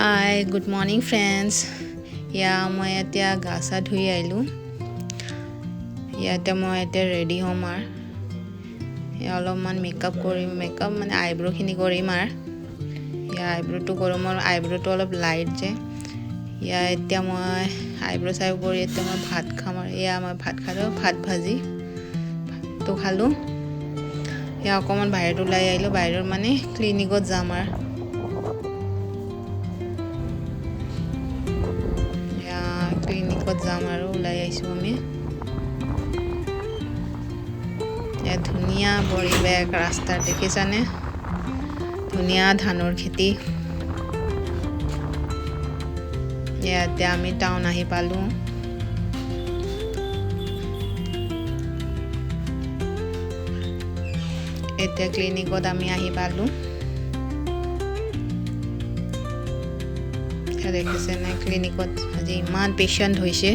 Hi, good morning friends. মই এতিয়া গা চা ধুই আহিলোঁ ইয়াতে মই এতিয়া ৰেডি হ'ম অলপমান মেকআপ কৰিম মানে আইব্ৰ'খিনি কৰিম আইব্ৰ'টো কৰিম আইব্ৰ'টো অলপ লাইট যে এতিয়া মই আইব্ৰ' চাইব কৰি এতিয়া মই ভাত খাম মই ভাত খালোঁ ভাত ভাজি তো খালোঁ অকণমান বাহিৰত ওলাই আহিলোঁ বাহিৰৰ মানে ক্লিনিকত যাম ক্লিনিকত যাম ওলাই আহিছোঁ আমি ধুনীয়া পৰিৱেশ ৰাস্তা দেখিছানে ধুনীয়া ধানৰ খেতি ইয়াতে আমি টাউন আহি পালোঁ এতিয়া ক্লিনিকত আমি আহি পালোঁ দেখিছে না ক্লিনিকত আজি ইমান পেশেন্ট হৈছে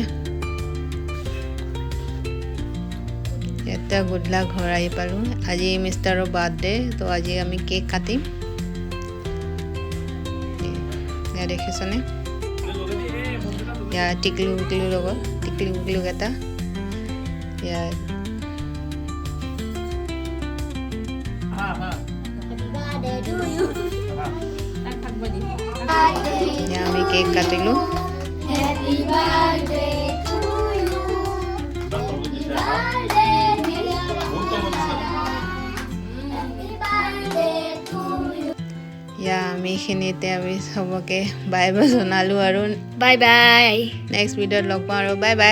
এতিয়া গুডলা ঘৰ আহি পালোঁ আজি মিষ্টাৰৰ বাৰ্থডে তো আজি আমি কেক কাটিম দেখিছনে টিকলু লগত টিকলু এটা আমি কেক কাটিলোঁ আমি এইখিনিতে আমি চবকে বাই বাই জনালোঁ আৰু বাই বাই নেক্সট ভিডিঅ'ত লগ পাওঁ আৰু বাই বাই